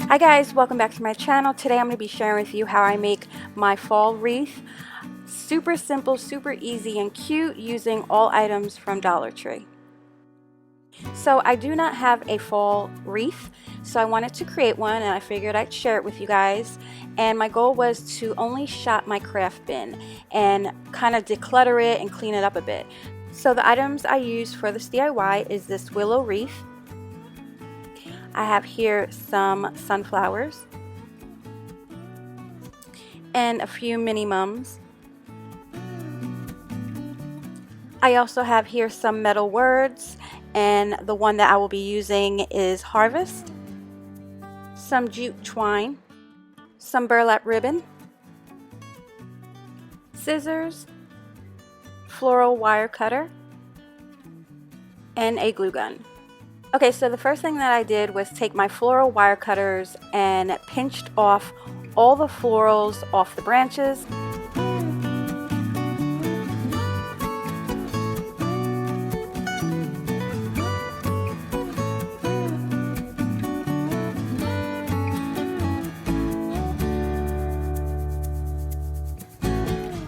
Hi guys, welcome back to my channel. Today I'm going to be sharing with you how I make my fall wreath. Super simple, super easy and cute using all items from Dollar Tree. So I do not have a fall wreath, so I wanted to create one and I figured I'd share it with you guys. And my goal was to only shop my craft bin and kind of declutter it and clean it up a bit. So the items I used for this DIY is this willow wreath. I have here some sunflowers and a few mini mums. I also have here some metal words, and the one that I will be using is harvest, some jute twine, some burlap ribbon, scissors, floral wire cutter, and a glue gun. Okay, so the first thing that I did was take my floral wire cutters and pinched off all the florals off the branches.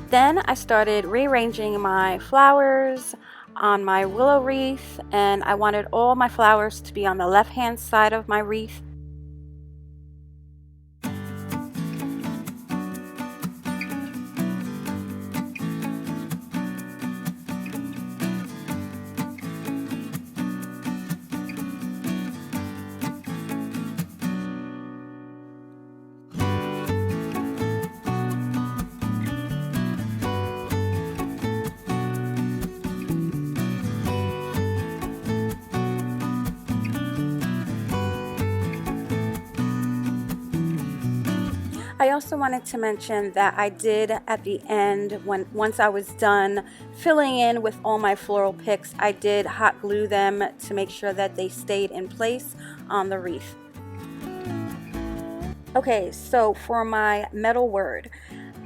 Then I started rearranging my flowers on my willow wreath, and I wanted all my flowers to be on the left hand side of my wreath. I also wanted to mention that I did at the end, once I was done filling in with all my floral picks, I did hot glue them to make sure that they stayed in place on the wreath. Okay, so for my metal word,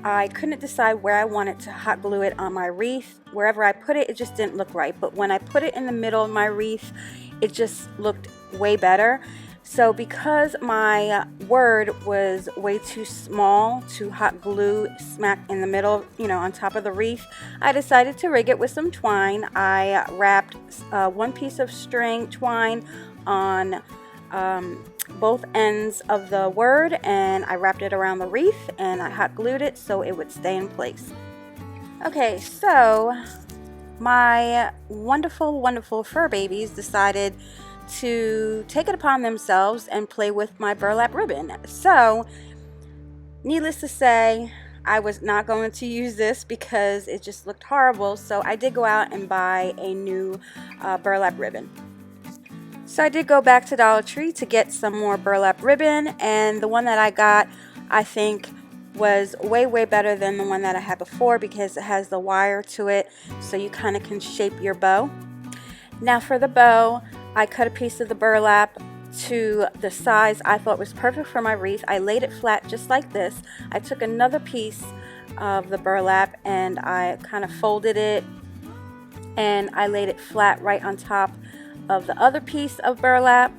I couldn't decide where I wanted to hot glue it on my wreath. Wherever I put it, it just didn't look right. But when I put it in the middle of my wreath, it just looked way better. So because my word was way too small to hot glue smack in the middle, on top of the wreath, I decided to rig it with some twine. I wrapped one piece of string twine on both ends of the word, and I wrapped it around the wreath and I hot glued it so it would stay in place. Okay, so my wonderful fur babies decided to take it upon themselves and play with my burlap ribbon. So needless to say, I was not going to use this because it just looked horrible, so I did go out and buy a new burlap ribbon. So I did go back to Dollar Tree to get some more burlap ribbon, and the one that I got, I think, was way better than the one that I had before because it has the wire to it, so you kind of can shape your bow. Now for the bow, I cut a piece of the burlap to the size I thought was perfect for my wreath. I laid it flat just like this. I took another piece of the burlap and I kind of folded it, and I laid it flat right on top of the other piece of burlap.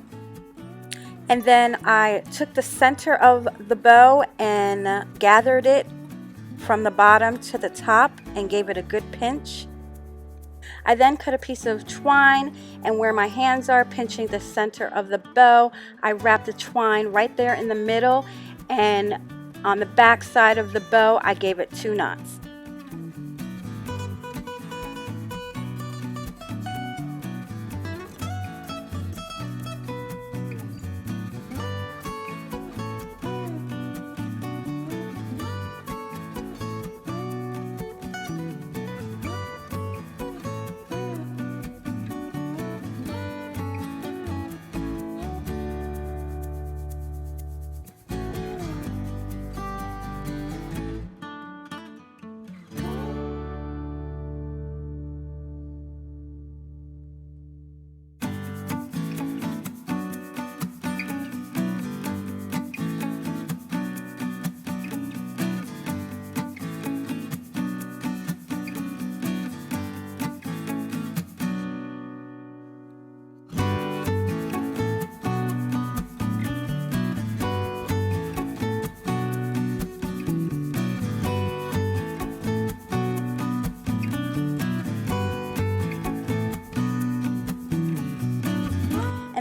And then I took the center of the bow and gathered it from the bottom to the top and gave it a good pinch. I then cut a piece of twine, and where my hands are pinching the center of the bow, I wrapped the twine right there in the middle, and on the back side of the bow I gave it 2 knots.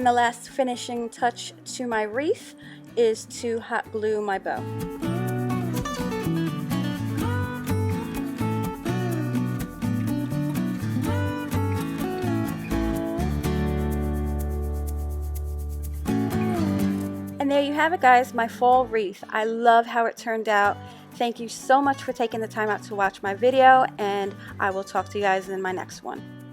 And the last finishing touch to my wreath is to hot glue my bow. And there you have it, guys, my fall wreath. I love how it turned out. Thank you so much for taking the time out to watch my video, and I will talk to you guys in my next one.